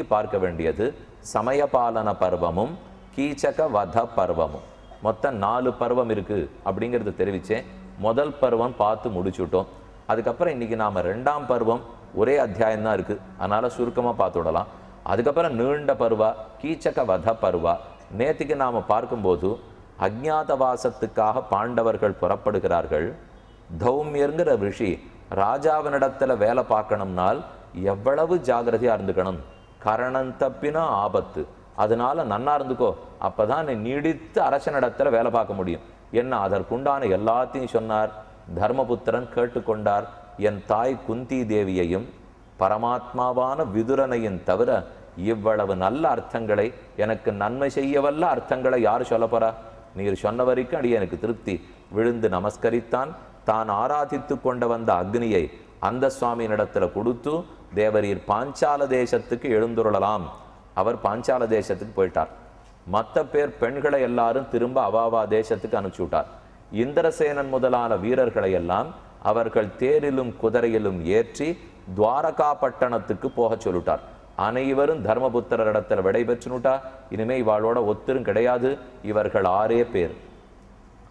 இன்னைக்கு பார்க்க வேண்டியது சமயபாலன பர்வமும் கீச்சக வத பர்வமும். மொத்தம் 4 பருவம் இருக்கு அப்படிங்கிறது தெரிவிச்சேன். முதல் பருவம் பார்த்து முடிச்சுட்டோம். அதுக்கப்புறம் இன்னைக்கு நாம 2ஆம் பருவம் ஒரே அத்தியாயம் தான் இருக்கு, அதனால சுருக்கமாக பார்த்து விடலாம். அதுக்கப்புறம் நீண்ட பருவா கீச்சக வத பருவா. நேற்றுக்கு நாம பார்க்கும்போது அஜ்ஞாதவாசத்துக்காக பாண்டவர்கள் புறப்படுகிறார்கள். தௌமியர்ங்கிற ரிஷி ராஜாவினிடத்துல வேலை பார்க்கணும்னால் எவ்வளவு ஜாகிரதையா இருந்துக்கணும். கரணம் தப்பினா ஆபத்து, அதனால நன்னா இருந்துக்கோ, அப்பதான் நீ நீடித்து அரசனிடத்துல வேலை பார்க்க முடியும் என்ன அதற்குண்டான எல்லாத்தையும் சொன்னார். தர்மபுத்திரன் கேட்டுக்கொண்டார். என் தாய் குந்தி தேவியையும் பரமாத்மாவான விதுரனையும் தவிர இவ்வளவு நல்ல அர்த்தங்களை, எனக்கு நன்மை செய்யவல்ல அர்த்தங்களை யார் சொல்ல போறா? நீர் சொன்ன வரைக்கும் அடி எனக்கு திருப்தி. விழுந்து நமஸ்கரித்தான். தான் ஆராதித்து கொண்டு வந்த அக்னியை அந்த சுவாமியினிடத்துல கொடுத்து, தேவரீர் பாஞ்சால தேசத்துக்கு எழுந்துருளலாம். அவர் பாஞ்சால தேசத்துக்கு போயிட்டார். மற்ற பேர் பெண்களை எல்லாரும் திரும்ப அவாவா தேசத்துக்கு அனுப்பிச்சு விட்டார். இந்திரசேனன் முதலான வீரர்களை எல்லாம் அவர்கள் தேரிலும் குதிரையிலும் ஏற்றி துவாரகா பட்டணத்துக்கு போக சொல்லிட்டார். அனைவரும் தர்மபுத்திரர் இடத்துல விடை பெற்றுனுட்டா. இனிமே இவாளோட ஒத்தரும் கிடையாது. இவர்கள் 6 பேர்,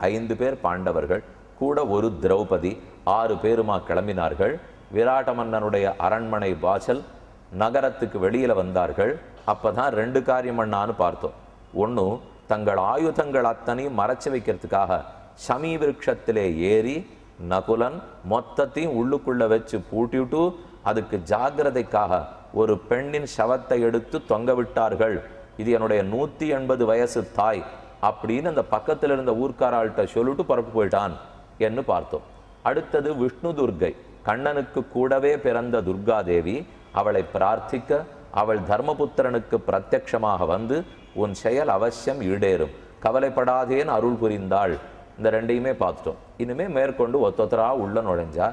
5 பேர் பாண்டவர்கள் கூட ஒரு திரௌபதி, 6 பேருமா கிளம்பினார்கள். விராட்ட மன்னனுடைய அரண்மனை வாசல் நகரத்துக்கு வெளியில வந்தார்கள். அப்பதான் 2 காரியம் பண்ணான்னு பார்த்தோம். ஒன்று, தங்கள் ஆயுதங்கள் அத்தனையும் மறைச்சு வைக்கிறதுக்காக சமீ விருட்சத்திலே ஏறி நகுலன் மொத்தத்தையும் உள்ளுக்குள்ள வச்சு பூட்டிவிட்டு அதுக்கு ஜாகிரதைக்காக ஒரு பெண்ணின் சவத்தை எடுத்து தொங்க விட்டார்கள். இது என்னுடைய 180 வயசு தாய் அப்படின்னு அந்த பக்கத்தில் இருந்த ஊர்க்காராள்கிட்ட சொல்லிட்டு புறப்பு போயிட்டான் என்று பார்த்தோம். அடுத்தது விஷ்ணு துர்கை, கண்ணனுக்கு கூடவே பிறந்த துர்காதேவி. அவளை பிரார்த்திக்க அவள் தர்மபுத்திரனுக்கு பிரத்யட்சமாக வந்து உன் செயல் அவசியம் ஈடேறும், கவலைப்படாதேன்னு அருள் புரிந்தாள். இந்த 2ஐயுமே பார்த்துட்டோம். இனிமே மேற்கொண்டு ஒத்தொத்தரா உள்ள நுழைஞ்சா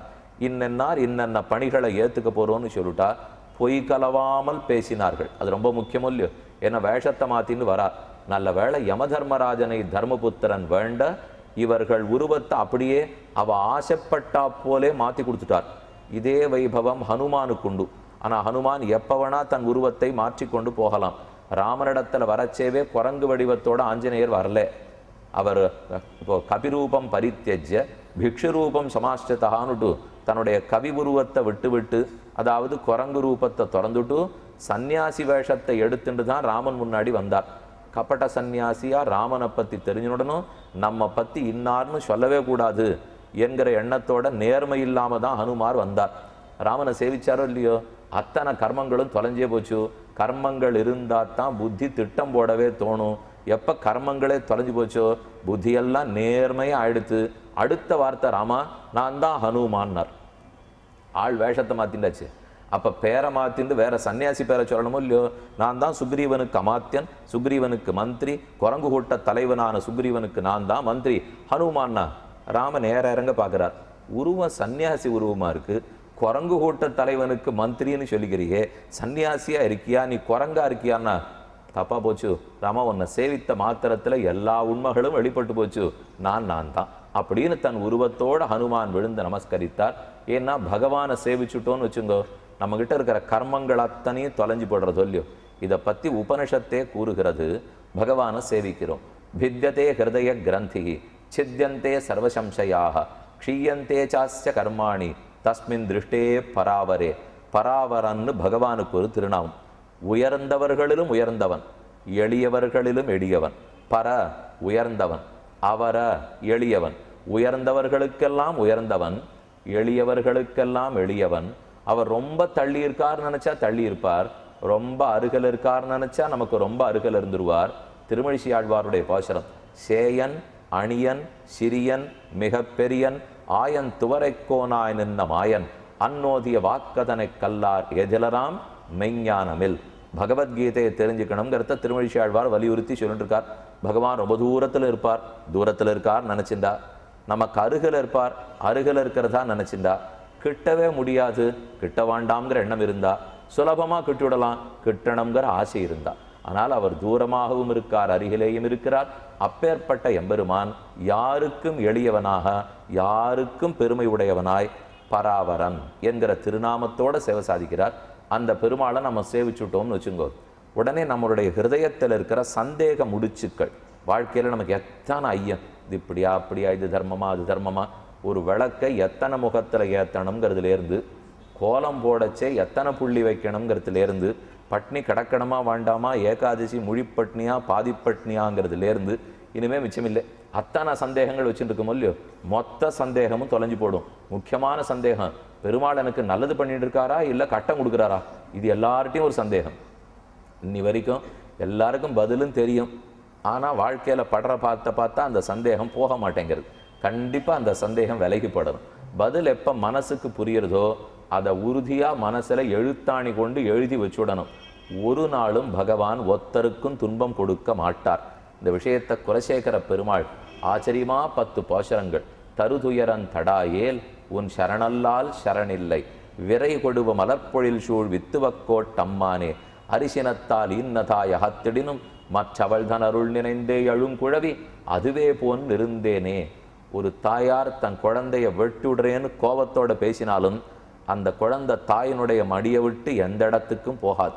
இன்னென்னார் இன்னென்ன பணிகளை ஏற்றுக்க போறோம்னு சொல்லிட்டா பொய் கலவாமல் பேசினார்கள். அது ரொம்ப முக்கியம் இல்லையோ? ஏன்னா வேஷத்தை மாத்தின்னு வரா. நல்ல வேளை யமதர்மராஜனை தர்மபுத்திரன் வேண்ட இவர்கள் உருவத்தை அப்படியே அவ ஆசைப்பட்டா போலே மாத்தி கொடுத்துட்டார். இதே வைபவம் ஹனுமானுக்குண்டு. ஆனா ஹனுமான் எப்பவனா தன் உருவத்தை மாற்றிக்கொண்டு போகலாம். ராமனிடத்துல வரச்சேவே குரங்கு வடிவத்தோட ஆஞ்சநேயர் வரல. அவர் இப்போ கபிரூபம் பரித்தியஜ்ய பிக்ஷுரூபம் சமாஷ்டதான்னுட்டு தன்னுடைய கவி உருவத்தை விட்டு அதாவது குரங்கு ரூபத்தை திறந்துட்டு சந்நியாசி வேஷத்தை எடுத்துட்டு தான் ராமன் முன்னாடி வந்தார். கபட்ட சந்நியாசியா ராமனை பத்தி தெரிஞ்சுடனும், நம்ம பத்தி இன்னார்னு சொல்லவே கூடாது என்கிற எண்ணத்தோட நேர்மை இல்லாம தான் ஹனுமார் வந்தார். ராமனை சேவிச்சாரோ இல்லையோ, அத்தனை கர்மங்களும் தொலைஞ்சே போச்சு. கர்மங்கள் இருந்தா தான் புத்தி திட்டம் போடவே தோணும். எப்ப கர்மங்களே தொலைஞ்சு போச்சோ புத்தியெல்லாம் நேர்மையா ஆயிடுத்து. அடுத்த வார்த்தை ராமா நான் தான் ஹனுமான்னார். ஆள் வேஷத்தை மாத்திண்டாச்சு. அப்ப பேரை மாத்திண்டு வேற சன்னியாசி பேரை சொல்லணுமோ இல்லையோ? நான் தான் சுக்ரீவனுக்கு அமாத்தியன், சுக்ரீவனுக்கு மந்திரி, குரங்கு கூட்ட தலைவனான சுக்ரீவனுக்கு நான் தான் மந்திரி, ஹனுமான்னா. ராம நேர இறங்க பார்க்கிறார். உருவம் சன்னியாசி உருவமா இருக்கு. குரங்கு கூட்ட தலைவனுக்கு மந்திரின்னு சொல்லிக்கிறியே, சன்னியாசியா இருக்கியா, நீ குரங்கா இருக்கியான்னா தப்பா போச்சு. ராமா உன்னை சேவித்த மாத்திரத்துல எல்லா உண்மைகளும் வெளிப்பட்டு போச்சு. நான் தான் அப்படின்னு தன் உருவத்தோட ஹனுமான் விழுந்து நமஸ்கரித்தார். ஏன்னா பகவானை சேவிச்சுட்டோன்னு வச்சுங்கோ, நம்ம கிட்ட இருக்கிற கர்மங்கள் அத்தனையும் தொலைஞ்சு போடுறதோ இல்லையோ. இதை பத்தி உபனிஷத்தே கூறுகிறது. பகவானை சேவிக்கிறோம். பித்யதே ஹிருதய கிரந்தி சித்யந்தே சர்வசம்சயாக க்ஷீயந்தே சாஸ்ய கர்மாணி தஸ்மின் திருஷ்டே பராவரே. பராவரன்னு பகவானுக்கு ஒரு திருநாமம். உயர்ந்தவர்களிலும் உயர்ந்தவன், எளியவர்களிலும் எளியவன். பர உயர்ந்தவன், அவர எளியவன். உயர்ந்தவர்களுக்கெல்லாம் உயர்ந்தவன், எளியவர்களுக்கெல்லாம் எளியவன். அவர் ரொம்ப தள்ளி இருக்கார் நினைச்சா தள்ளி இருப்பார், ரொம்ப அருகில் இருக்கார் நினைச்சா நமக்கு ரொம்ப அருகில் இருந்துருவார். திருமழிசை ஆழ்வாருடைய பாசுரம், சேயன் அணியன் சிறியன் மிக பெரியன் ஆயன் துவரைக்கோனாய் நின்ன மாயன் அன்னோதிய வாக்கதனை கல்லார் எதிலராம் மெய்ஞானமில். பகவத்கீதையை தெரிஞ்சுக்கணுங்கிறத திருமழிசை ஆழ்வார் வலியுறுத்தி சொல்லிட்டு இருக்கார். பகவான் ரொம்ப தூரத்தில் இருப்பார், தூரத்தில் இருக்கார் நினைச்சிண்டா. நமக்கு அருகில் இருப்பார், அருகில் இருக்கிறதா நினைச்சிண்டா. கிட்டவே முடியாது, கிட்ட வேண்டாம்ங்கிற எண்ணம் இருந்தா சுலபமா கிட்டுவிடலாம், கிட்டணுங்கிற ஆசை இருந்தா. ஆனால் அவர் தூரமாகவும் இருக்கார், அருகிலேயும் இருக்கிறார். அப்பேற்பட்ட எம்பெருமான் யாருக்கும் எளியவனாக, யாருக்கும் பெருமை உடையவனாய் பராவரன் என்கிற திருநாமத்தோட சேவை சாதிக்கிறார். அந்த பெருமாளை நம்ம சேவிச்சுட்டோம்னு வச்சுங்கோ, உடனே நம்மளுடைய ஹிருதயத்தில் இருக்கிற சந்தேக முடிச்சுக்கள், வாழ்க்கையில் நமக்கு எத்தனை ஐயம், இது இப்படியா அப்படியா, இது தர்மமா அது தர்மமா, ஒரு விளக்கை எத்தனை முகத்தில் ஏற்றணுங்கிறதுலேருந்து, கோலம் போடச்சே எத்தனை புள்ளி வைக்கணுங்கிறதுலேருந்து, பட்னி கிடக்கணுமா வேண்டாமா, ஏகாதசி முழிப்பட்னியா பாதிப்பட்னியாங்கிறதுலேருந்து இனிமேல் மிச்சமில்லை. அத்தனை சந்தேகங்கள் வச்சுட்டு இருக்கோம் இல்லையோ, மொத்த சந்தேகமும் தொலைஞ்சு போடும். முக்கியமான சந்தேகம், பெருமாள் எனக்கு நல்லது பண்ணிட்டு இருக்காரா இல்லை கட்டம் கொடுக்குறாரா, இது எல்லார்ட்டையும் ஒரு சந்தேகம். இன்னி வரைக்கும் எல்லாருக்கும் பதிலும் தெரியும், ஆனால் வாழ்க்கையில் படுற பார்த்தா அந்த சந்தேகம் போக மாட்டேங்கிறது. கண்டிப்பாக அந்த சந்தேகம் விலகிப்படணும். பதில் எப்போ மனசுக்கு புரியுறதோ அதை உறுதியாக மனசில் எழுத்தாணி கொண்டு எழுதி வச்சுடணும். ஒரு நாளும் பகவான் ஒத்தருக்கும் துன்பம் கொடுக்க மாட்டார். இந்த விஷயத்தை குலசேகர பெருமாள் ஆச்சரியமா 10 பாசுரங்கள், தருதுயரன் தடாயேல் உன் சரணல்லால் சரணில்லை, விரை கொடுவ மலர்பொழில் சூழ் வித்துவக்கோட்டம்மானே, அரிசினத்தால் இன்னதாய் அகத்திடினும் மற்றவள்தன் அருள் நினைந்தே எழுங்குழவி அதுவே போன் இருந்தேனே. ஒரு தாயார் தன் குழந்தைய வெட்டுடுறேன்னு கோபத்தோட பேசினாலும் அந்த குழந்தை தாயினுடைய மடியை விட்டு எந்த இடத்துக்கும் போகாது.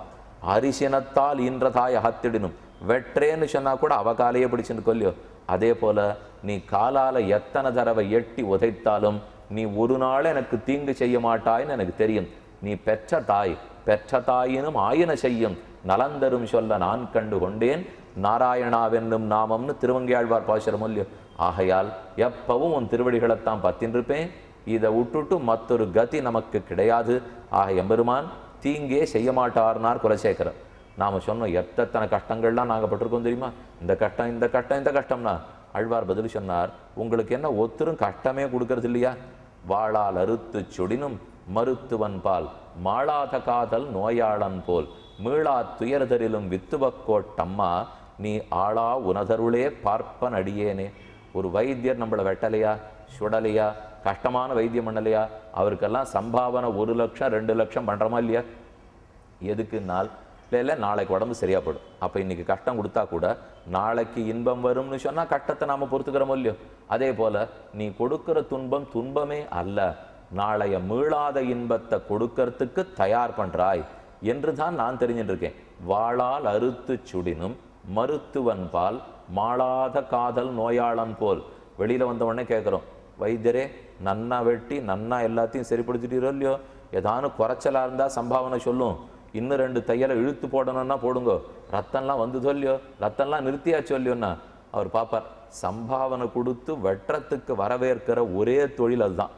அரிசினத்தால் ஈன்றதாய் அகத்திடினும், வெற்றேன்னு சொன்னா கூட அவ காலையே பிடிச்சுன்னு கொல்லியோ. அதே போல நீ காலால எத்தனை தடவை எட்டி உதைத்தாலும் நீ ஒரு நாள் எனக்கு தீங்கு செய்ய மாட்டாய்ன்னு எனக்கு தெரியும். நீ பெற்ற தாய், பெற்ற தாயினும் ஆயின செய்யும் நலந்தரும் சொல்ல நான் கண்டு கொண்டேன் நாராயணாவென்னும் நாமம்னு திருவங்கியாழ்வார் பாசுரம் இல்லையோ. ஆகையால் எப்பவும் உன் திருவடிகளைத்தான் பத்தின்றிருப்பேன், இதை விட்டுட்டு மற்றொரு கதி நமக்கு கிடையாது. ஆக எம்பெருமான் தீங்கே செய்ய மாட்டார்னார் குலசேகரர். நாம் சொன்னோம் எத்தனை கஷ்டங்கள்லாம் நாங்கள் பட்டிருக்கோம் தெரியுமா, இந்த கஷ்டம் இந்த கஷ்டம் இந்த கஷ்டம்னா. ஆழ்வார் பதில் சொன்னார், உங்களுக்கு என்ன ஒத்தரும் கஷ்டமே கொடுக்கறது இல்லையா, வாளால் அறுத்து சுடினும் மருத்துவன் பால் மாளாத காதல் நோயாளன் போல் மீளா துயர்தரிலும் வித்துவக்கோட்டம்மா நீ ஆளா உனதருளே பார்ப்பன் அடியேனே. ஒரு வைத்தியர் நம்மளை வெட்டலையா சுடலையா கஷ்டமான வைத்தியம் பண்ணலையா, அவருக்கெல்லாம் சம்பாவனை 1 லட்சம் 2 லட்சம் பண்ணுறோமா இல்லையா. எதுக்குன்னால் இல்லை நாளைக்கு உடம்பு சரியா போடும். அப்போ இன்னைக்கு கஷ்டம் கொடுத்தா கூட நாளைக்கு இன்பம் வரும்னு சொன்னால் கஷ்டத்தை நாம் பொறுத்துக்கிறோமோ இல்லையோ. அதே போல் நீ கொடுக்குற துன்பம் துன்பமே அல்ல, நாளைய மீளாத இன்பத்தை கொடுக்கறதுக்கு தயார் பண்ணுறாய் என்று தான் நான் தெரிஞ்சுட்டு இருக்கேன். வாளால் அறுத்து சுடினும் மருத்துவன் பால் மாளாத காதல் நோயாளன் போல். வெளியில் வந்த உடனே கேட்குறோம், வைத்தியரே நன்னா வெட்டி நன்னா எல்லாத்தையும் சரிப்படுத்திட்டீரோ இல்லையோ, ஏதானு குறைச்சலாக இருந்தால் சம்பாவனை சொல்லும், இன்னும் 2 தையலை இழுத்து போடணும்னா போடுங்கோ, ரத்தம்லாம் வந்ததோ இல்லையோ, ரத்தம்லாம் நிறுத்தியாச்சோ இல்லையோன்னா அவர் பார்ப்பார். சம்பாவனை கொடுத்து வெட்டுறதுக்கு வரவேற்கிற ஒரே தொழில் அதுதான்.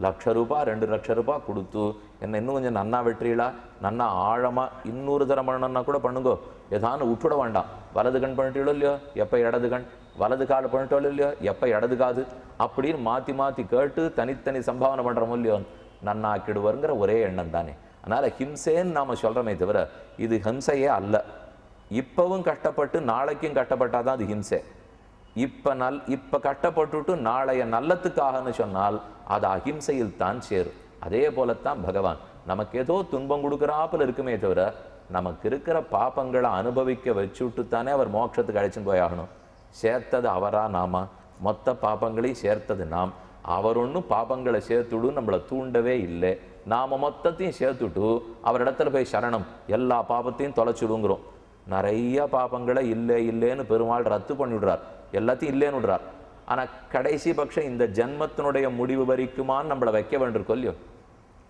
₹1,00,000 ₹2,00,000 கொடுத்து என்ன இன்னும் கொஞ்சம் நன்னா வெட்டுறீங்களா, நன்னா ஆழமாக இன்னொரு தரம் பண்ணணும்னா கூட பண்ணுங்கோ, ஏதானு விட்டுட வேண்டாம். வலது கண் பண்ணிட்டீங்களோ இல்லையோ, எப்போ இடது கண், வலது கால் பண்ணிட்டோம் இல்லையோ, எப்போ இடது காது, அப்படின்னு மாற்றி மாற்றி கேட்டு தனித்தனி சம்பாவனை பண்ணுறோமோ இல்லையோ, நன்னாக்கிடுவருங்கிற ஒரே எண்ணம் தானே. அதனால் ஹிம்சேன்னு நாம் சொல்கிறோமே தவிர இது ஹிம்சையே அல்ல. இப்பவும் கஷ்டப்பட்டு நாளைக்கும் கஷ்டப்பட்டால் தான் அது ஹிம்சை. இப்போ கஷ்டப்பட்டுட்டு நாளைய நல்லத்துக்காகன்னு சொன்னால் அது அஹிம்சையில் தான் சேரும். அதே போலத்தான் பகவான் நமக்கு ஏதோ துன்பம் கொடுக்குறாப்புல இருக்குமே தவிர நமக்கு இருக்கிற பாப்பங்களை அனுபவிக்க வச்சுட்டு தானே அவர் மோட்சத்துக்கு அழைச்சின்னு போயாகணும். சேர்த்தது அவரா நாமா, மொத்த பாப்பங்களையும் சேர்த்தது நாம். அவர் ஒன்றும் பாப்பங்களை சேர்த்துடு நம்மளை தூண்டவே இல்லை. நாம் மொத்தத்தையும் சேர்த்துட்டு அவரிடத்துல போய் சரணம் எல்லா பாப்பத்தையும் தொலைச்சுடுங்கிறோம். நிறைய பாப்பங்களை இல்லைன்னு பெருமாள் ரத்து பண்ணிவிடுறார், எல்லாத்தையும் இல்லைன்னு விடுறார். ஆனால் கடைசி பட்சம் இந்த ஜென்மத்தினுடைய முடிவு வரைக்குமான்னு நம்மளை வைக்க வேண்டியிருக்கோம் இல்லையோ.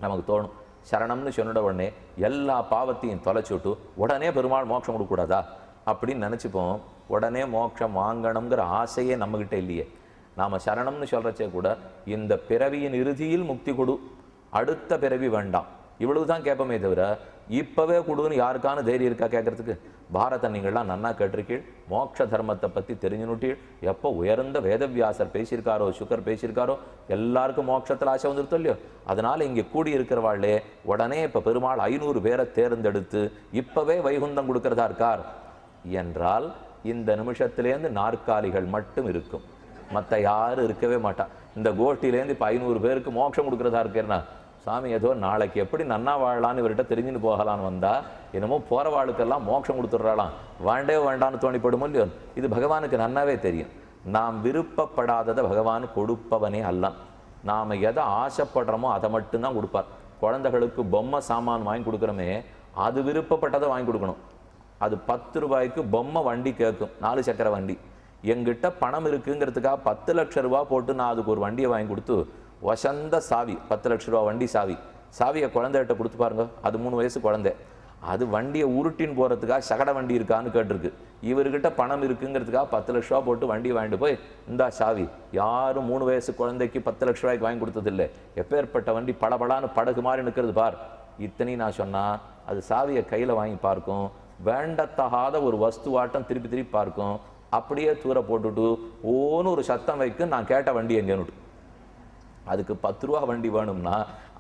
நமக்கு தோணும் சரணம்னு சொன்னிட உடனே எல்லா பாவத்தையும் தொலைச்சுட்டு உடனே பெருமாள் மோட்சம் கொடுக்கூடாதா அப்படின்னு நினச்சிப்போம். உடனே மோட்சம் வாங்கணுங்கிற ஆசையே நம்மகிட்ட இல்லையே. நாம் சரணம்னு சொல்கிறச்சே கூட இந்த பிறவியின் இறுதியில் முக்தி கொடு, அடுத்த பிறவி வேண்டாம், இவ்வளவு தான் கேட்போமே தவிர இப்போவே கொடுன்னு யாருக்கான தைரியம் இருக்கா கேட்கறதுக்கு. பாரத நீங்கள்லாம் நன்னா கேட்டிருக்கீள், மோட்ச தர்மத்தை பற்றி தெரிஞ்சுனுட்டீள். எப்போ உயர்ந்த வேதவியாசர் பேசியிருக்காரோ சுகர் பேசியிருக்காரோ எல்லாருக்கும் மோட்சத்தில் ஆசை வந்துருத்தோ இல்லையோ. அதனால் இங்கே கூடி இருக்கிறவாளே உடனே இப்போ பெருமாள் 500 பேரை தேர்ந்தெடுத்து இப்போவே வைகுந்தம் கொடுக்கறதா இருக்கார் என்றால் இந்த நிமிஷத்துலேருந்து நாற்காலிகள் மட்டும் இருக்கும், மற்ற யாரும் இருக்கவே மாட்டான். இந்த கோஷ்டிலேருந்து இப்போ 500 பேருக்கு மோட்சம் கொடுக்குறதா இருக்கேன்னா சாமி ஏதோ நாளைக்கு எப்படி நன்னா வாழலான்னு இவர்கிட்ட தெரிஞ்சுன்னு போகலான்னு வந்தால் என்னமோ போகிற வாழ்க்கெல்லாம் மோட்சம் கொடுத்துட்றாளாம், வேண்டே வேண்டான்னு தோணிப்படுமோ இல்லையோ. இது பகவானுக்கு நன்னாவே தெரியும். நாம் விருப்பப்படாததை பகவான் கொடுப்பவனே அல்ல. நாம் எதை ஆசைப்படுறோமோ அதை மட்டும்தான் கொடுப்பார். குழந்தைகளுக்கு பொம்மை சாமான் வாங்கி கொடுக்குறோமே, அது விருப்பப்பட்டதை வாங்கி கொடுக்கணும். அது 10 ரூபாய்க்கு பொம்மை வண்டி கேட்கும், 4 சக்கர வண்டி. எங்கிட்ட பணம் இருக்குங்கிறதுக்காக 10 லட்சம் ரூபா போட்டு நான் அதுக்கு ஒரு வண்டியை வாங்கி கொடுத்து, வசந்த சாவி 10 லட்ச ரூபா வண்டி சாவியை குழந்தைகிட்ட கொடுத்து பாருங்க. அது 3 வயசு குழந்தை. அது வண்டியை உருட்டின்னு போகிறதுக்காக சகட வண்டி இருக்கான்னு கேட்டிருக்கு. இவர்கிட்ட பணம் இருக்குங்கிறதுக்காக 10 லட்ச ரூபா போட்டு வண்டியை வாங்கிட்டு போய், இந்தா சாவி. யாரும் 3 வயசு குழந்தைக்கு 10 லட்ச ரூபாய்க்கு வாங்கி கொடுத்ததில்லை. எப்பேற்பட்ட வண்டி படபடான்னு படகு மாதிரி நிற்கிறது பார். இத்தனையும் நான் சொன்னால் அது சாவியை கையில் வாங்கி பார்க்கும், வேண்டத்தகாத ஒரு வஸ்துவாட்டம் திருப்பி திருப்பி பார்க்கும், அப்படியே தூர போட்டுட்டு ஓன்னு ஒரு சத்தம் வைக்கும், நான் கேட்ட வண்டி எங்கேன்னு. அதுக்கு 10 ரூபா வண்டி வேணும்னா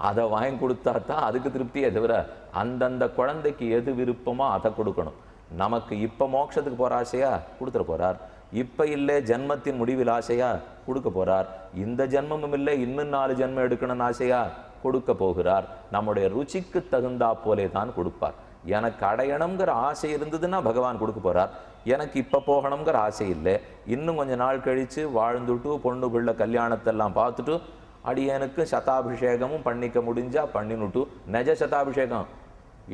அதை வாங்கி கொடுத்தா தான் அதுக்கு திருப்தியே தவிர, அந்தந்த குழந்தைக்கு எது விருப்பமோ அதை கொடுக்கணும். நமக்கு இப்போ மோட்சத்துக்கு போகிற ஆசையா கொடுத்துட போகிறார், இப்போ இல்லை ஜென்மத்தின் முடிவில் ஆசையா கொடுக்க போகிறார், இந்த ஜென்மமும் இல்லை இன்னும் 4 ஜென்மம் எடுக்கணும்னு ஆசையா கொடுக்க போகிறார். நம்முடைய ருச்சிக்கு தகுந்தா போலே தான் கொடுப்பார். எனக்கு அடையணுங்கிற ஆசை இருந்ததுன்னா பகவான் கொடுக்க போகிறார். எனக்கு இப்போ போகணுங்கிற ஆசை இல்லை, இன்னும் கொஞ்சம் நாள் கழித்து வாழ்ந்துட்டு பொண்ணு பிள்ளை கல்யாணத்தெல்லாம் பார்த்துட்டு அடியனுக்கு சதாபிஷேகமும் பண்ணிக்க முடிஞ்சா பண்ணினுட்டு, நெஜ சதாபிஷேகம்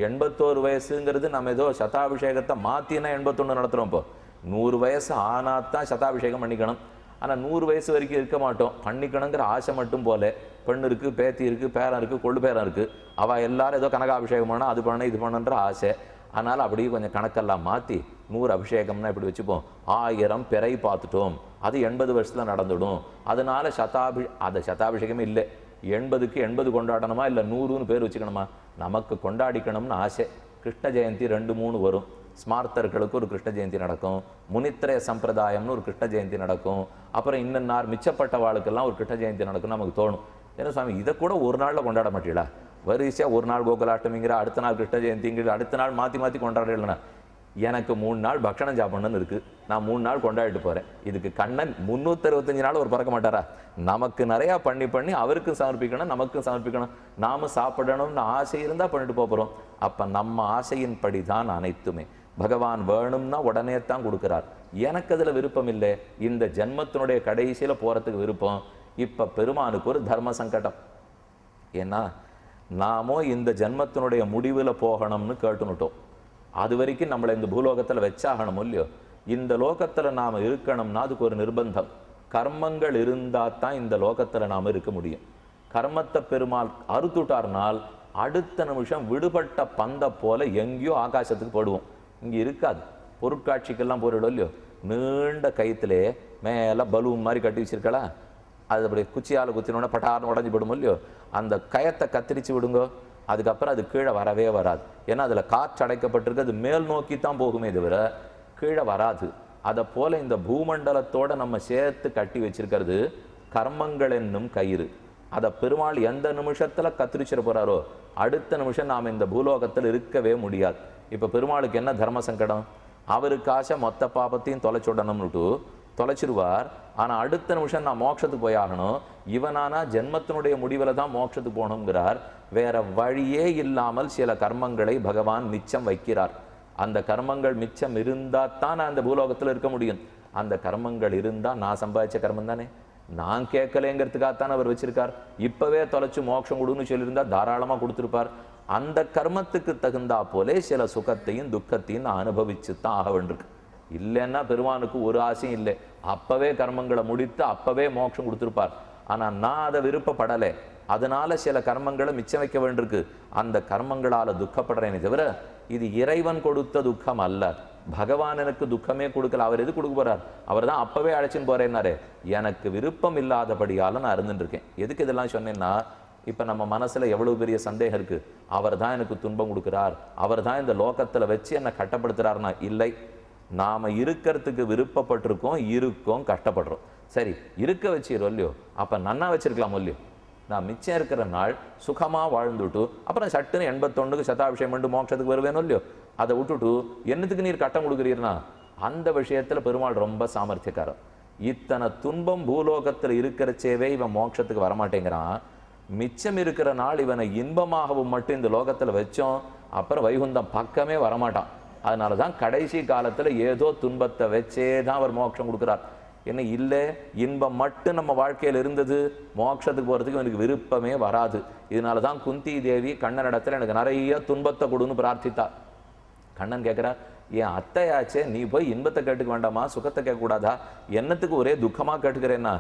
81 வயசுங்கிறது நம்ம ஏதோ சதாபிஷேகத்தை மாற்றினா 81 நடத்துகிறோம். இப்போ 100 வயசு ஆனாத்தான் சதாபிஷேகம் பண்ணிக்கணும். ஆனால் 100 வயசு வரைக்கும் இருக்க மாட்டோம். பண்ணிக்கணுங்கிற ஆசை மட்டும் போல. பெண்ணு இருக்குது, பேத்தி இருக்குது, பேரன் இருக்குது, கொள்ளு பேரன் இருக்குது. அவள் எல்லாரும் ஏதோ கனகாபிஷேகம் பண்ணால் அது பண்ண இது பண்ணுன்ற ஆசை. அதனால் அப்படியே கொஞ்சம் கணக்கெல்லாம் மாற்றி 100 அபிஷேகம்னா இப்படி வச்சுப்போம். 1000 பிறை பார்த்துட்டோம், அது 80 வருஷத்தில் நடந்துடும். அதனால அதை சதாபிஷேகமே இல்லை. 80க்கு 80 கொண்டாடணுமா இல்லை 100ன்னு பேர் வச்சுக்கணுமா? நமக்கு கொண்டாடிக்கணும்னு ஆசை. கிருஷ்ண ஜெயந்தி 2-3 வரும். ஸ்மார்த்தர்களுக்கு ஒரு கிருஷ்ண ஜெயந்தி நடக்கும், முனித்திரய சம்பிரதாயம்னு ஒரு கிருஷ்ண ஜெயந்தி நடக்கும், அப்புறம் இன்னும் மிச்சப்பட்ட வாழ்க்கெல்லாம் ஒரு கிருஷ்ண ஜெயந்தி நடக்கும்னு நமக்கு தோணும். ஏன்னா சுவாமி இதை கூட ஒரு நாளில் கொண்டாட மாட்டீங்களா? வரிசையாக ஒரு நாள் கோகுலாஷ்டமிங்கிற, அடுத்த நாள் கிருஷ்ண ஜெயந்திங்கிற, அடுத்த நாள் மாற்றி மாற்றி கொண்டாடலன்னா எனக்கு 3 நாள் பக்ஷணம் சாப்பிடணும்னு இருக்குது, நான் 3 நாள் கொண்டாடிட்டு போகிறேன். இதுக்கு கண்ணன் 365 நாள் ஒரு பறக்க மாட்டாரா? நமக்கு நிறையா பண்ணி அவருக்கும் சமர்ப்பிக்கணும், நமக்கும் சமர்ப்பிக்கணும். நாம சாப்பிடணும்னு ஆசை இருந்தால் பண்ணிட்டு போகிறோம். அப்போ நம்ம ஆசையின்படி தான் அனைத்துமே. பகவான் வேணும்னா உடனே தான் கொடுக்குறார். எனக்கு அதில் விருப்பம் இல்லை, இந்த ஜென்மத்தினுடைய கடைசியில் போகிறதுக்கு விருப்பம். இப்போ பெருமானுக்கு ஒரு தர்ம சங்கடம். ஏன்னா நாமோ இந்த ஜென்மத்தினுடைய முடிவில் போகணும்னு கேட்டுனுட்டோம். அது வரைக்கும் நம்மளை இந்த பூலோகத்தில் வச்சாகணும் இல்லையோ? இந்த லோகத்தில் நாம் இருக்கணும்னா அதுக்கு ஒரு நிர்பந்தம். கர்மங்கள் இருந்தால் தான் இந்த லோகத்தில் நாம் இருக்க முடியும். கர்மத்தை பெருமாள் அறுத்துட்டார்னால் அடுத்த நிமிஷம் விடுபட்ட பந்த போல எங்கேயோ ஆகாசத்துக்கு போடுவோம். இங்கே இருக்காது. பொருட்காட்சிக்கெல்லாம் போரிடும் இல்லையோ? நீண்ட கயிற்றுலே மேலே பலூன் மாதிரி கட்டி வச்சிருக்கலா, அது அப்படி குச்சியால் குத்தினோட பட்டார்னு உடஞ்சி போடும் இல்லையோ? அந்த கயத்தை கத்திரிச்சு விடுங்கோ, அதுக்கப்புறம் அது கீழே வரவே வராது. ஏன்னா அதில் காற்று அடைக்கப்பட்டிருக்கு, அது மேல் நோக்கி தான் போகுமே தவிர கீழே வராது. அதை போல இந்த பூமண்டலத்தோட நம்ம சேர்த்து கட்டி வச்சிருக்கிறது கர்மங்கள் என்னும் கயிறு. அதை பெருமாள் எந்த நிமிஷத்தில் கத்திரிச்சிட போகிறாரோ அடுத்த நிமிஷம் நாம் இந்த பூலோகத்தில் இருக்கவே முடியாது. இப்போ பெருமாளுக்கு என்ன தர்ம சங்கடம்? அவருக்கு ஆசை மொத்த பாபத்தையும் தொலைச்சுடணும்னுட்டு தொலைச்சிருவார். ஆனால் அடுத்த நிமிஷம் நான் மோட்சத்துக்கு போயாகணும், இவனானா ஜென்மத்தினுடைய முடிவில் தான் மோட்சத்துக்கு போகணுங்கிறார். வேற வழியே இல்லாமல் சில கர்மங்களை பகவான் மிச்சம் வைக்கிறார். அந்த கர்மங்கள் மிச்சம் இருந்தால் தான் நான் அந்த பூலோகத்தில் இருக்க முடியும். அந்த கர்மங்கள் இருந்தால் நான் சம்பாதிச்ச கர்மம் தானே, நான் கேட்கலேங்கிறதுக்காகத்தான் அவர் வச்சிருக்கார். இப்பவே தொலைச்சு மோட்சம் கொடுன்னு சொல்லியிருந்தா தாராளமாக கொடுத்துருப்பார். அந்த கர்மத்துக்கு தகுந்தா போலே சில சுகத்தையும் துக்கத்தையும் நான் அனுபவிச்சு தான் ஆக வேண்டியிருக்கு. இல்லைன்னா பெருமானுக்கு ஒரு ஆசையும் இல்லை, அப்பவே கர்மங்களை முடித்து அப்பவே மோட்சம் கொடுத்துருப்பார். ஆனால் நான் அதை விருப்பப்படலை, அதனால சில கர்மங்களை மிச்சம் வைக்க வேண்டியிருக்கு. அந்த கர்மங்களால் துக்கப்படுறேனே தவிர இது இறைவன் கொடுத்த துக்கம் அல்ல. பகவான் எனக்கு துக்கமே கொடுக்கல. அவர் எது கொடுக்க போறார்? அவர் தான் அப்பவே அழைச்சின்னு போறேன்னாரு. எனக்கு விருப்பம் இல்லாதபடியால நான் இருந்துருக்கேன். எதுக்கு இதெல்லாம் சொன்னேன்னா, இப்போ நம்ம மனசுல எவ்வளவு பெரிய சந்தேகம் இருக்கு. அவர் தான் எனக்கு துன்பம் கொடுக்குறார், அவர் தான் இந்த லோகத்துல வச்சு என்னை கட்டப்படுத்துறாருன்னா இல்லை. நாம இருக்கிறதுக்கு விருப்பப்பட்டிருக்கோம், இருக்கோம், கஷ்டப்படுறோம். சரி, இருக்க வச்சிரும் இல்லையோ? அப்ப நன்னா வச்சிருக்கலாம் இல்லையோ? நான் மிச்சம் இருக்கிற நாள் சுகமா வாழ்ந்துட்டு அப்புறம் சட்டுன்னு 81க்கு சதாபிஷேகம் பண்ணி மோட்சத்துக்கு வருவேணும் இல்லையோ? அதை விட்டுட்டு என்னத்துக்கு நீர் கட்டம் கொடுக்குறீர்னா அந்த விஷயத்துல பெருமாள் ரொம்ப சாமர்த்தியக்காரர். இத்தனை துன்பம் பூலோகத்தில் இருக்கிறச்சேவே இவன் மோட்சத்துக்கு வரமாட்டேங்கிறான். மிச்சம் இருக்கிற நாள் இவனை இன்பமாகவும் மட்டும் இந்த லோகத்துல வச்சோம், அப்புறம் வைகுந்தம் பக்கமே வரமாட்டான். அதனால தான் கடைசி காலத்துல ஏதோ துன்பத்தை வச்சே தான் அவர் மோட்சம் கொடுக்குறார். என்ன இல்லை, இன்பம் மட்டும் நம்ம வாழ்க்கையில் இருந்தது, மோட்சத்துக்கு போகிறதுக்கு எனக்கு விருப்பமே வராது. இதனால தான் குந்தி தேவி கண்ணன் இடத்துல எனக்கு நிறைய துன்பத்தை கொடுன்னு பிரார்த்தித்தா. கண்ணன் கேட்குறார், என் அத்தையாச்சே, நீ போய் இன்பத்தை கேட்டுக்க வேண்டாமா, சுகத்தை கேட்கக்கூடாதா? என்னத்துக்கு ஒரே துக்கமாக கேட்டுக்கிறேன்னா?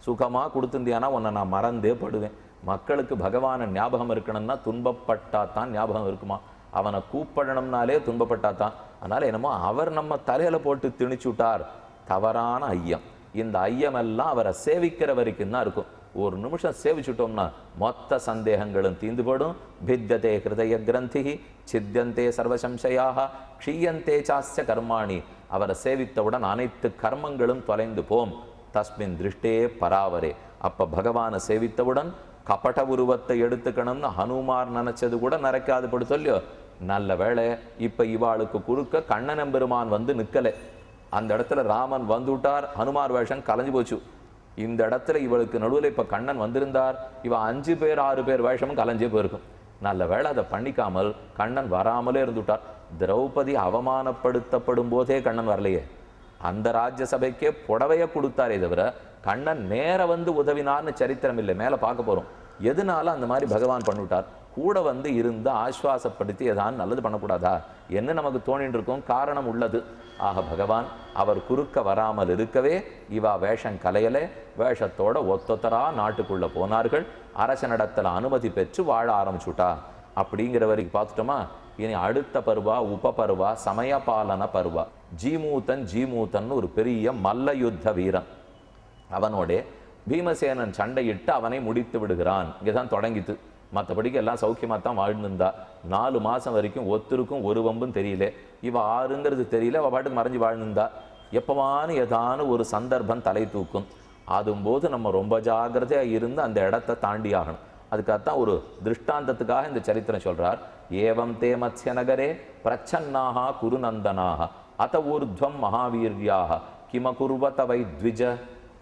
சுகமாக கொடுத்துருந்தியானா உன்னை நான் மறந்தே படுவேன். மக்களுக்கு பகவான ஞாபகம் இருக்கணும்னா துன்பப்பட்டா தான் ஞாபகம் இருக்குமா, அவனை கூப்பிடணும்னாலே துன்பப்பட்டா தான். அதனால் என்னமோ அவர் நம்ம தலையில் போட்டு திணிச்சு விட்டார். தவறான ஐயம். இந்த ஐயமெல்லாம் அவரை சேவிக்கிற வரைக்கும் தான் இருக்கும். ஒரு நிமிஷம் சேவிச்சுட்டோம்னா மொத்த சந்தேகங்களும் தீந்து போடும். பித்தியதே ஹிருதய கிரந்தி சித்தியந்தே சர்வசம்சயாக க்ஷீயந்தே சாஸ்ய கர்மாணி. அவரை சேவித்தவுடன் அனைத்து கர்மங்களும் தொலைந்து போம். தஸ்மின் திருஷ்டே பராவரே. அப்ப பகவானை சேவித்தவுடன் கபட உருவத்தை எடுத்துக்கணும்னு ஹனுமார் நினைச்சது கூட நடக்காது படு சொல்லியோ. நல்ல வேளை இப்ப இவாளுக்கு குறுக்க கண்ணன் பெருமான் வந்து நிக்கலை. அந்த இடத்துல ராமன் வந்துட்டார், ஹனுமார் வேஷம் கலைஞ்சு போச்சு. இந்த இடத்துல இவளுக்கு நடுவில் இப்போ கண்ணன் வந்திருந்தார், இவ 5 பேர் 6 பேர் வேஷமும் கலைஞ்சே போயிருக்கும். நல்ல வேளை அதை பண்ணிக்காமல் கண்ணன் வராமலே இருந்துட்டார். திரௌபதி அவமானப்படுத்தப்படும் போதே கண்ணன் வரலையே. அந்த ராஜ்யசபைக்கே புடவையை கொடுத்தாரே தவிர கண்ணன் நேர வந்து உதவினார்னு சரித்திரம் இல்லை. மேலே பார்க்க போகிறோம். எதனால அந்த மாதிரி பகவான் பண்ணிவிட்டார்? கூட வந்து இருந்து ஆஸ்வாசப்படுத்தி ஏதான் நல்லது பண்ணக்கூடாதா என்ன நமக்கு தோணிட்டு இருக்கும். காரணம் உள்ளது. ஆக பகவான் அவர் குறுக்க வராமல் இருக்கவே இவா வேஷம் கலையலே. வேஷத்தோட ஒத்தொத்தரா நாட்டுக்குள்ள போனார்கள். அரசனிடத்தில் அனுமதி பெற்று வாழ ஆரம்பிச்சுட்டா. அப்படிங்கிற வரைக்கும் பார்த்துட்டோமா. இனி அடுத்த பருவா உபபருவா சமயபாலன பருவா. ஜீமூத்தன் ஒரு பெரிய மல்ல யுத்த வீரன். அவனோட பீமசேனன் சண்டையிட்டு அவனை முடித்து விடுகிறான். இங்கேதான் தொடங்கித்து. மற்றபடிக்கு எல்லாம் சௌக்கியமாக தான் வாழ்ந்துருந்தா. 4 மாதம் வரைக்கும் ஒருத்தருக்கும் ஒரு வம்பும் தெரியல. இவ ஆறுங்கிறது தெரியல. அவள் பாட்டுக்கு மறைஞ்சு வாழ்ந்துருந்தா. எப்பவானு ஏதானு ஒரு சந்தர்ப்பம் தலை தூக்கும். அதும்போது நம்ம ரொம்ப ஜாகிரதையாக இருந்து அந்த இடத்த தாண்டி ஆகணும். அதுக்காகத்தான் ஒரு திருஷ்டாந்தத்துக்காக இந்த சரித்திரம் சொல்றார். ஏவம் தே மத்ய நகரே பிரச்சன்னாக குருநந்தனாக அத ஊர்த்வம் மகாவீர்யாக கிமகுர்வத வை த்விஜ.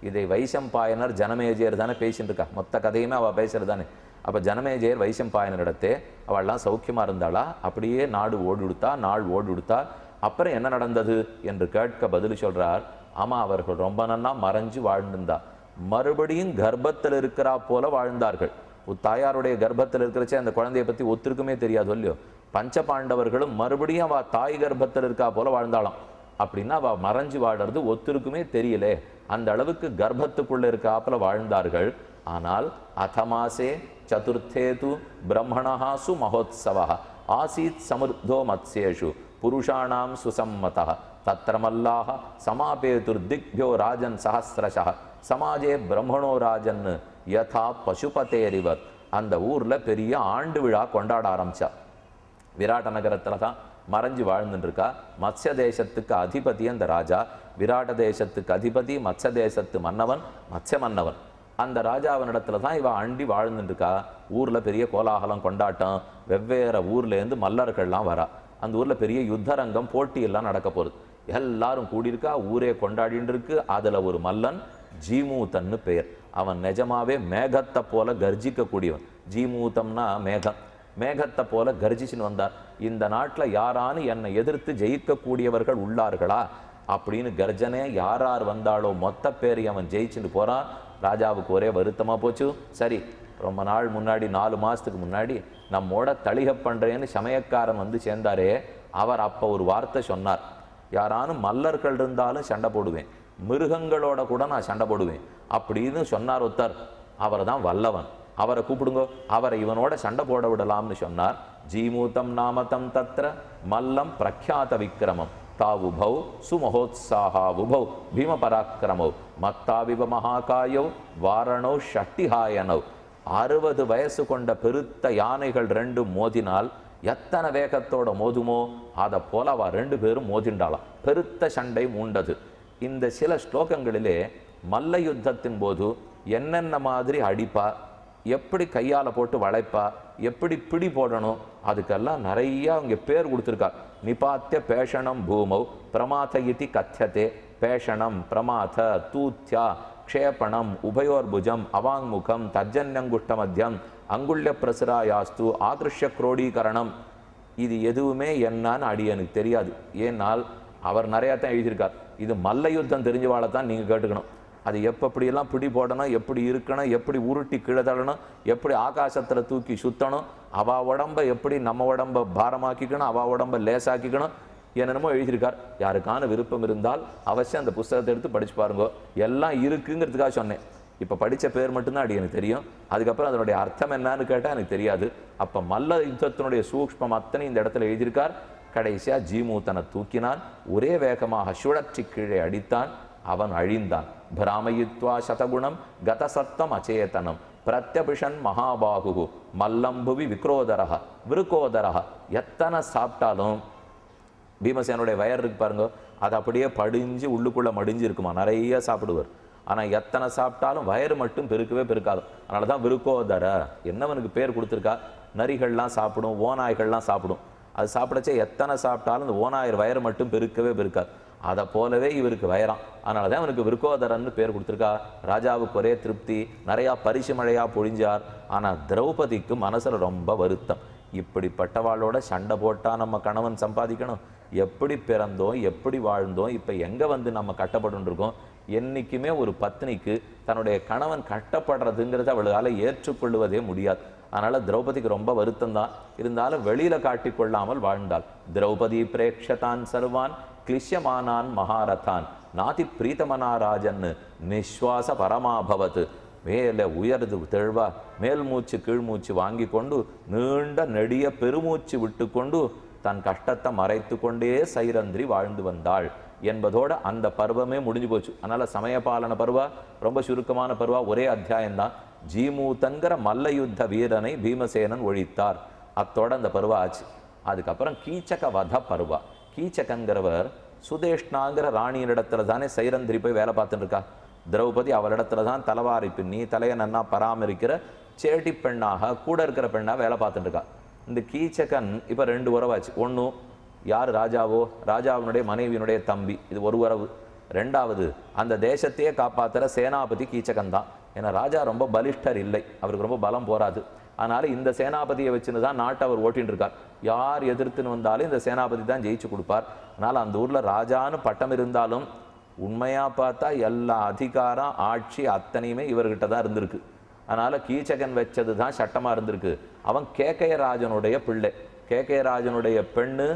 இதை வைசம்பாயனர் ஜனமேஜயர் தானே பேசிட்டு இருக்கா. மொத்த கதையுமே அவள் பேசுறது தானே. அப்போ ஜனமேஜயர் வைசம்பாயனரிடத்தே அவள்லாம் சௌக்கியமாக இருந்தாளா? அப்படியே நாடு ஓடிடுத்தா, நாள் ஓடிடுத்தா. அப்புறம் என்ன நடந்தது என்று கேட்க பதில் சொல்றார். ஆமா, அவர்கள் ரொம்ப நன்னா மறைஞ்சு வாழ்ந்திருந்தா. மறுபடியும் கர்ப்பத்தில் இருக்கிறா போல வாழ்ந்தார்கள். தாயாருடைய கர்ப்பத்தில் இருக்கிறச்சே அந்த குழந்தையை பற்றி ஒத்துருக்குமே தெரியாது இல்லையோ. பஞ்ச பாண்டவர்களும் மறுபடியும் அவள் தாய் கர்ப்பத்தில் இருக்கா போல வாழ்ந்தாளாம். அப்படின்னா அவள் மறைஞ்சு வாடுறது ஒத்துருக்குமே தெரியலே. அந்த அளவுக்கு கர்ப்பத்துக்குள்ள இருக்காப்புல வாழ்ந்தார்கள். ஆனால் அதமாசே சதுர்த்தேது பிரம்மணா சு மகோத்சவா ஆசீத் சமுர்தோ மத்ஸ்யேஷு புருஷாணாம் சுசம்மதः தத்ரமல்லாஹ சமாபேதுர் திக்பியோ ராஜன் சஹஸ்ரஷः சமாஜே பிரம்மணோ ராஜன் யதா பசுபதேரிவர். அந்த ஊர்ல பெரிய ஆண்டு விழா கொண்டாட ஆரம்பிச்சா. விராட்ட நகரத்துல தான் மறைஞ்சு வாழ்ந்துருக்கா. மத்ஸ்ய தேசத்துக்கு அதிபதி அந்த ராஜா. விராட்ட தேசத்துக்கு அதிபதி, மத்ஸ்ய தேசத்து மன்னவன் மத்ஸ்ய மன்னவன். அந்த ராஜாவினிடத்துல தான் இவ அண்டி வாழ்ந்துருக்கா. ஊர்ல பெரிய கோலாகலம் கொண்டாட்டம். வெவ்வேறு ஊர்லேருந்து மல்லர்கள்லாம் வரா. அந்த ஊர்ல பெரிய யுத்தரங்கம் போட்டியெல்லாம் நடக்க போகுது. எல்லாரும் கூடியிருக்கா. ஊரே கொண்டாடின்னு இருக்கு. அதுல ஒரு மல்லன் ஜீமூத்தன்னு பெயர். அவன் நிஜமாவே மேகத்தை போல கர்ஜிக்க கூடியவன். ஜீமூத்தம்னா மேகம். மேகத்தை போல கர்ஜிச்சுன்னு வந்தார். இந்த நாட்டில் யாரானு என்னை எதிர்த்து ஜெயிக்கக்கூடியவர்கள் உள்ளார்களா அப்படின்னு கர்ஜனே யார் வந்தாலோ மொத்த பேர் அவன் ஜெயிச்சுட்டு போறான். ராஜாவுக்கு ஒரே வருத்தமாக போச்சு. சரி, ரொம்ப நாள் முன்னாடி 4 மாதத்துக்கு முன்னாடி நம்மோட தளிகை பண்ணுறேன்னு சமயக்காரன் வந்து சேர்ந்தாரே, அவர் அப்போ ஒரு வார்த்தை சொன்னார். யாரானும் மல்லர்கள் இருந்தாலும் சண்டை போடுவேன், மிருகங்களோட கூட நான் சண்டை போடுவேன் அப்படின்னு சொன்னார் ஒருத்தர். அவர் தான் வல்லவன். அவரை கூப்பிடுங்க, அவரை இவனோட சண்டை போட விடலாம்னு சொன்னார். ஜீமூத்தம் நாமதம் தத்ர மல்லம் பிரக்யாத விக்ரமம் தாவுபௌ சுமஹோத்சாஹாவுபௌ பீம பராக்கிரமௌ மத்தாவிப மகாகாயோ வாரணோ ஷட்டிஹாயனௌ. 60 வயசு கொண்ட பெருத்த யானைகள் 2 மோதினால் எத்தனை வேகத்தோட மோதுமோ அதை போல அவ 2 பேரும் மோதிண்டாளாம். பெருத்த சண்டை மூண்டது. இந்த சில ஸ்லோகங்களிலே மல்ல யுத்தத்தின் போது என்னென்ன மாதிரி அடிப்பா, எப்படி கையால் போட்டு வளைப்பா, எப்படி பிடி போடணும், அதுக்கெல்லாம் நிறைய அவங்க பேர் கொடுத்துருக்கா. நிபாத்திய பேஷணம் பூமௌ பிரமாத இதி கத்தியதே. பேஷணம், பிரமாத, தூத்யா, க்ஷேபணம், உபயோர்புஜம், அவாங்முகம், தர்ஜன்யங்குஷ்ட மத்தியம், அங்குள்ய பிரசுராயாஸ்து, ஆதிருஷ்ய குரோடீகரணம். இது எதுவுமே என்னன்னு அடி எனக்கு தெரியாது. ஏன்னால் அவர் நிறையா தான் எழுதியிருக்கார். இது மல்ல யுத்தம் தெரிஞ்சவாளை தான் நீங்கள் கேட்டுக்கணும். அது எப்படியெல்லாம் பிடி போடணும், எப்படி இருக்கணும், எப்படி உருட்டி கிழதழணும், எப்படி ஆகாசத்தில் தூக்கி சுற்றணும், அவள் உடம்பை எப்படி நம்ம உடம்பை பாரமாக்கிக்கணும், அவள் உடம்பை லேசாக்கிக்கணும், என்னென்னமோ எழுதியிருக்கார். யாருக்கான விருப்பம் இருந்தால் அவசியம் அந்த புஸ்தகத்தை எடுத்து படிச்சு பாருங்க. எல்லாம் இருக்குங்கிறதுக்காக சொன்னேன். இப்போ படித்த பேர் மட்டும்தான் அடி எனக்கு தெரியும். அதுக்கப்புறம் அதனுடைய அர்த்தம் என்னன்னு கேட்டால் எனக்கு தெரியாது. அப்போ மல்ல யுத்தத்தினுடைய சூக்ஷ்மம் அத்தனை இந்த இடத்துல எழுதியிருக்கார். கடைசியா ஜீமூத்தனை தூக்கினான், ஒரே வேகமாக சுழற்றி கீழே அடித்தான், அவன் அழிந்தான். பிராமயித்வா சதகுணம் கதசத்தம் அச்சேதனம் பிரத்யபிஷன் மகாபாகு மல்லம்புவி விக்ரோதரக விருக்கோதரக. எத்தனை சாப்பிட்டாலும் பீமசேனுடைய வயர் இருக்கு பாருங்க, அது அப்படியே படிஞ்சு உள்ளுக்குள்ள மடிஞ்சு இருக்குமா, நிறைய சாப்பிடுவார். ஆனால் எத்தனை சாப்பிட்டாலும் வயறு மட்டும் பெருக்கவே பெருக்காது. அதனால தான் விருக்கோதர என்னவனுக்கு பேர் கொடுத்துருக்கா. நரிகள்லாம் சாப்பிடும், ஓநாய்கள்லாம் சாப்பிடும். அது சாப்பிடச்சே எத்தனை சாப்பிட்டாலும் இந்த ஓநாயர் வயறு மட்டும் பெருக்கவே பெருக்காது. அதை போலவே இவருக்கு வயராம். அதனால தான் அவனுக்கு விருக்கோதரன்னு பேர் கொடுத்துருக்கா. ராஜாவுக்கு ஒரே திருப்தி, நிறையா பரிசு மழையாக பொழிஞ்சார். ஆனால் திரௌபதிக்கு மனசில் ரொம்ப வருத்தம். இப்படிப்பட்டவாளோட சண்டை போட்டால் நம்ம கணவன் சம்பாதிக்கணும், எப்படி பிறந்தோம், எப்படி வாழ்ந்தோம், இப்போ எங்கே வந்து நம்ம கட்டப்பட்டுருக்கோம். என்றைக்குமே ஒரு பத்னிக்கு தன்னுடைய கணவன் கட்டப்படுறதுங்கிறத அவளால் ஏற்றுக்கொள்வதே முடியாது. அதனால் திரௌபதிக்கு ரொம்ப வருத்தம் தான். இருந்தாலும் வெளியில் காட்டிக்கொள்ளாமல் வாழ்ந்தாள். திரௌபதி பிரேக்ஷதான் சர்வான் கிளிஷ்யமானான் மகாரதான் நாதி பிரீத்தமனாராஜன்னு நிஸ்வாச பரமாபவத்து. மேலே உயர்து தெழ்வா மேல் மூச்சு கீழ் மூச்சு வாங்கி கொண்டு நீண்ட நெடிய பெருமூச்சு விட்டு கொண்டு தன் கஷ்டத்தை மறைத்து கொண்டே சைரந்திரி வாழ்ந்து வந்தாள் என்பதோட அந்த பருவமே முடிஞ்சு போச்சு. அதனால் சமயபாலன பருவா ரொம்ப சுருக்கமான பருவா, ஒரே அத்தியாயம்தான். ஜீமூத்தங்கிற மல்ல யுத்த வீரனை பீமசேனன் ஒழித்தார். அத்தோட அந்த பருவா ஆச்சு. அதுக்கப்புறம் கீச்சக வத பருவா. கீச்சகங்கிறவர் சுதேஷ்ணாங்கிற ராணியினிடத்துல தானே சைரந்திரி போய் வேலை பார்த்துட்டு இருக்கா. திரௌபதி அவளிடத்துல தான் தலைவாரி பின்னி தலையை நன்னா பராமரிக்கிற சேட்டி பெண்ணாக கூட இருக்கிற பெண்ணாக வேலை பார்த்துட்டு இருக்கா. இந்த கீச்சகன் இப்போ 2 உறவாச்சு. ஒன்று யார் ராஜாவோ, ராஜாவினுடைய மனைவியினுடைய தம்பி, இது ஒரு உறவு. 2வது அந்த தேசத்தையே காப்பாற்றுற சேனாபதி கீச்சகன் தான். ஏன்னா ராஜா ரொம்ப பலிஷ்டர் இல்லை, அவருக்கு ரொம்ப பலம் போராது. அதனால இந்த சேனாபதியை வச்சுன்னு தான் நாட்டை அவர் ஓட்டின்னு இருக்கார். யார் எதிர்த்துன்னு வந்தாலும் இந்த சேனாபதி தான் ஜெயிச்சு கொடுப்பார். அதனால் அந்த ஊரில் ராஜான்னு பட்டம் இருந்தாலும் உண்மையாக பார்த்தா எல்லா அதிகாரம் ஆட்சி அத்தனையுமே இவர்கிட்ட தான் இருந்திருக்கு. அதனால் கீச்சகன் வச்சது தான் சட்டமாக இருந்திருக்கு. அவன் கேகயராஜனுடைய பிள்ளை. கேகயராஜனுடைய பெண்ணு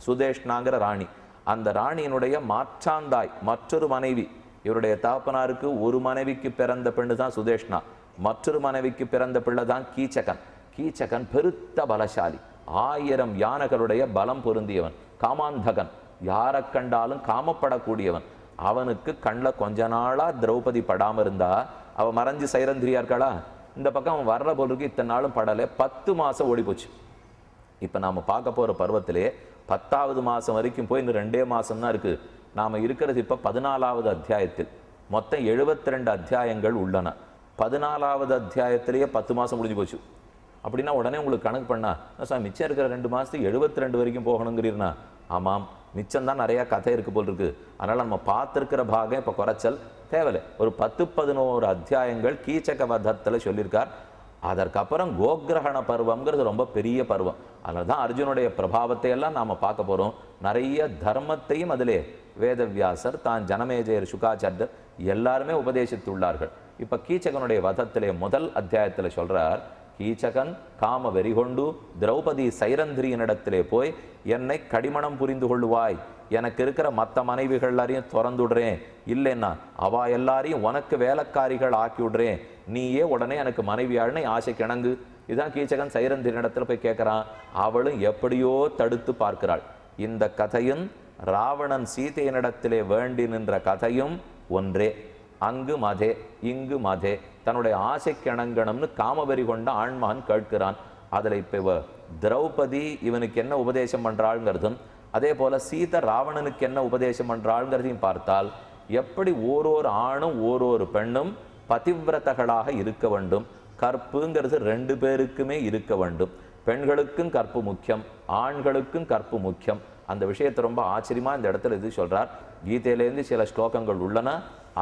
சுதேஷ்ணாங்கிற ராணி. அந்த ராணியினுடைய மாற்றாந்தாய் மற்றொரு மனைவி. இவருடைய தகப்பனாருக்கு ஒரு மனைவிக்கு பிறந்த பெண்ணு தான் சுதேஷ்ணா, மற்றொரு மனைவிக்கு பிறந்த பிள்ளை தான் கீச்சகன். கீச்சகன் பெருத்த பலசாலி, 1000 யானைகளுடைய பலம் பொருந்தியவன், காமாந்தகன், யாரை கண்டாலும் காமப்படக்கூடியவன். அவனுக்கு கண்ணில் கொஞ்ச நாளா திரௌபதி படாமல் இருந்தா அவன் மறைஞ்சு சைரந்திரியா இருக்காளா. இந்த பக்கம் அவன் வர்ற போலுக்கு இத்தனை நாளும் படலை. 10 மாதம் ஓடி போச்சு. இப்போ நாம் பார்க்க போகிற பருவத்திலே 10வது மாதம் வரைக்கும் போய் இன்னும் 2 மாதம் தான் இருக்குது. நாம் இருக்கிறது இப்போ 14வது அத்தியாயத்தில். மொத்தம் 72 அத்தியாயங்கள் உள்ளன. 14வது அத்தியாயத்திலேயே 10 மாதம் முடிஞ்சு போச்சு. அப்படின்னா உடனே உங்களுக்கு கணக்கு பண்ணா சார் மிச்சம் இருக்கிற 2 மாதத்துக்கு 72 வரைக்கும் போகணுங்கிறீர்னா, ஆமாம் மிச்சம்தான் நிறையா கதை இருக்குது போல் இருக்குது. அதனால் நம்ம பார்த்துருக்கிற பாகம் இப்போ குறைச்சல் தேவையில்லை. ஒரு 10-11 அத்தியாயங்கள் கீச்சக வதத்தில் சொல்லியிருக்கார். அதற்கப்புறம் கோகிரகண பருவம்ங்கிறது ரொம்ப பெரிய பருவம். அதனால தான் அர்ஜுனுடைய பிரபாவத்தை எல்லாம் நாம் பார்க்க போகிறோம். நிறைய தர்மத்தையும் அதிலே வேதவியாசர், தான் ஜனமேஜயர், சுகாச்சாரியர் எல்லாருமே உபதேசித்துள்ளார்கள். இப்போ கீச்சகனுடைய வதத்திலே முதல் அத்தியாயத்தில் சொல்கிறார், கீச்சகன் காம வெறிகொண்டு திரௌபதி சைரந்திரியினிடத்திலே போய் என்னை கடிமணம் புரிந்து கொள்ளுவாய், எனக்கு இருக்கிற மற்ற மனைவிகள் எல்லாரையும் திறந்துடுறேன், இல்லைன்னா அவா எல்லாரையும் உனக்கு வேலைக்காரிகள் ஆக்கி விடுறேன், நீயே உடனே எனக்கு மனைவியாள்னு ஆசை கிணங்கு. இதுதான் கீச்சகன் சைரந்திரியினிடத்தில் போய் கேட்குறான். அவளும் எப்படியோ தடுத்து பார்க்கிறாள். இந்த கதையும் ராவணன் சீதையினிடத்திலே வேண்டி நின்ற கதையும் ஒன்றே. அங்கு மதே இங்கு மதே, தன்னுடைய ஆசை கிணங்கணும்னு காமவெறி கொண்ட ஆண்மகன் கேட்கிறான். அதில் இப்போ திரௌபதி இவனுக்கு என்ன உபதேசம் பண்ணுறாள்ங்கிறதும், அதே போல் சீதை ராவணனுக்கு என்ன உபதேசம் பண்ணுறாள்ங்கிறதையும் பார்த்தால், எப்படி ஓரொரு ஆணும் ஓரொரு பெண்ணும் பதிவிரதகளாக இருக்க வேண்டும். கற்புங்கிறது 2 பேருக்குமே இருக்க வேண்டும். பெண்களுக்கும் கற்பு முக்கியம், ஆண்களுக்கும் கற்பு முக்கியம். அந்த விஷயத்தை ரொம்ப ஆச்சரியமாக இந்த இடத்துல இது சொல்கிறார். கீதையிலேருந்து சில ஸ்லோகங்கள் உள்ளன,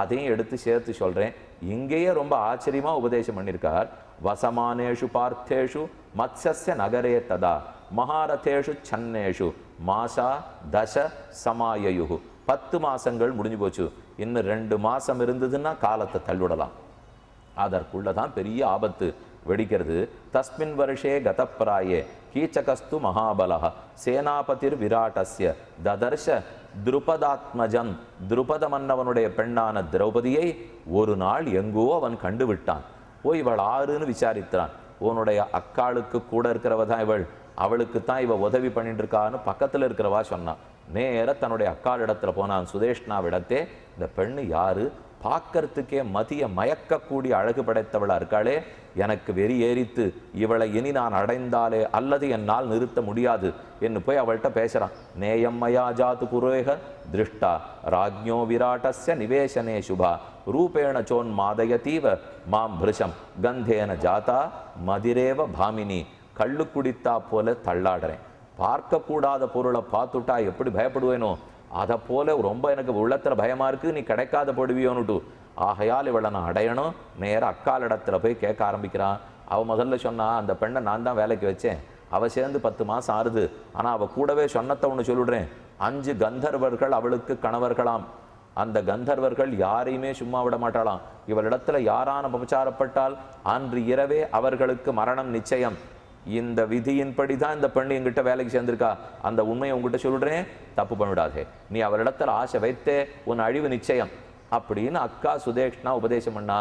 அதையும் எடுத்து சேர்த்து சொல்கிறேன். இங்கேயே ரொம்ப ஆச்சரியமாக உபதேசம் பண்ணியிருக்கார். வசமானேஷு பார்த்தேஷு மத்ஸ்ய நகரே ததா மகாரதேஷு சன்னேஷு மாசா தச சமாயயுகு. 10 மாசங்கள் முடிஞ்சு போச்சு. இன்னும் 2 மாசம் இருந்ததுன்னா காலத்தை தள்ளிவிடலாம். அதற்குள்ளதான் பெரிய ஆபத்து வெடிக்கிறது. தஸ்மின் வருஷே கதப்பிராயே கீச்சகஸ்து மகாபலஹ சேனாபதிர் விராட்டஸ்ய ததர்ஷ துருபதாத்மஜம். துருபத மன்னவனுடைய பெண்ணான திரௌபதியை ஒரு நாள் எங்கோ அவன் கண்டு விட்டான். போய் இவள் ஆறுன்னு விசாரித்தான். உன்னுடைய அக்காளுக்கு கூட இருக்கிறவ தான் இவள், அவளுக்கு தான் இவ உதவி பண்ணிட்டு இருக்கான்னு பக்கத்தில் இருக்கிறவா சொன்னான். நேர தன்னுடைய அக்காள் இடத்துல போனான். சுதேஷ்ணாவிடத்தே இந்த பெண்ணு யாரு, பார்க்கறதுக்கே மதிய மயக்கக்கூடிய அழகு படைத்தவளா இருக்காளே, எனக்கு வெறி ஏறித்து, இவளை இனி நான் அடைந்தாலே அல்லது என்னால் நிறுத்த முடியாது என்று போய் அவள்கிட்ட பேசுறான். நேயம் மயா ஜாத்து புரோக திருஷ்டா ராஜ்ஞோ விராட்டஸ்ய நிவேசனே சுபா ரூபேண சோன் மாதயதீவ மாம் பிருஷம் கந்தேன ஜாதா மதிரேவ பாமினி. கள்ளு குடித்தா போல தள்ளாடுறேன். பார்க்கக்கூடாத பொருளை பார்த்துட்டா எப்படி பயப்படுவேனோ அதை போல ரொம்ப எனக்கு உள்ளத்துல பயமா இருக்கு, நீ கிடைக்காத போடுவியோன்னுட்டு. ஆகையால் இவளை நான் அடையணும். நேராக அக்கால் இடத்துல போய் கேட்க ஆரம்பிக்கிறான். அவள் முதல்ல சொன்னா, அந்த பெண்ணை நான் தான் வேலைக்கு வச்சேன், அவள் சேர்ந்து 10 மாதம் ஆறுது, ஆனால் அவள் கூடவே சொன்னத்தை ஒன்று சொல்லிடுறேன். 5 கந்தர்வர்கள் அவளுக்கு கணவர்களாம். அந்த கந்தர்வர்கள் யாரையுமே சும்மா விட மாட்டாளாம். இவளிடத்துல யாரான உபச்சாரப்பட்டால் அன்று இரவே அவர்களுக்கு மரணம் நிச்சயம். இந்த விதியின்படி தான் இந்த பெண்ணு என்கிட்ட வேலைக்கு சேர்ந்திருக்கா. அந்த உண்மையை உங்ககிட்ட சொல்றேன், தப்பு பண்ணிவிடாதே. நீ அவரிடத்துல ஆசை வைத்தே உன் அழிவு நிச்சயம் அப்படின்னு அக்கா சுதேஷ்ணா உபதேசம் பண்ணா.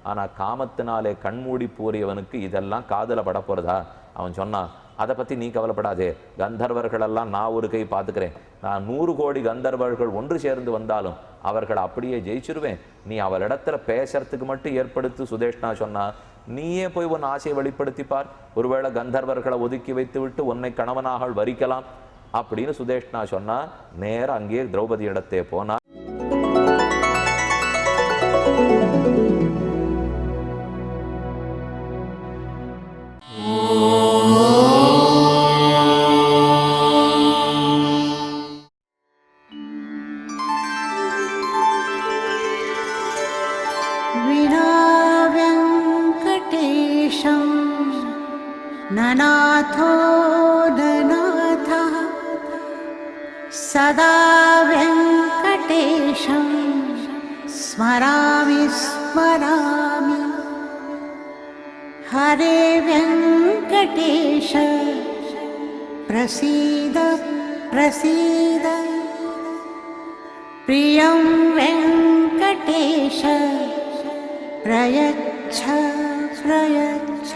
ஆனா காமத்தினாலே கண்மூடி பூரியவனுக்கு இதெல்லாம் காதல பட போறதா? அவன் சொன்னான், அதை பத்தி நீ கவலைப்படாதே, கந்தர்வர்கள் எல்லாம் நான் ஒரு கை பார்த்துக்கிறேன். நான் 100 கோடி கந்தர்வர்கள் ஒன்று சேர்ந்து வந்தாலும் அவர்கள் அப்படியே ஜெயிச்சிருவேன். நீ அவளிடத்துல பேசுறதுக்கு மட்டும் ஏற்படுத்து. சுதேஷ்ணா சொன்னா, நீயே போய் உன் ஆசையை வெளிப்படுத்திப்பார், ஒருவேளை கந்தர்வர்களை ஒதுக்கி வைத்து விட்டு உன்னை கணவனாக வரிக்கலாம் அப்படின்னு சுதேஷ்ணா சொன்னா. நேரம் அங்கேயே திரௌபதி இடத்தே போனா. ननाथो ननाथः सदा वेङ्कटेशं स्मरामि स्मरामि. हरे वेङ्कटेश प्रसीद प्रसीद. प्रियं वेङ्कटेश प्रयच्छ प्रयच्छ.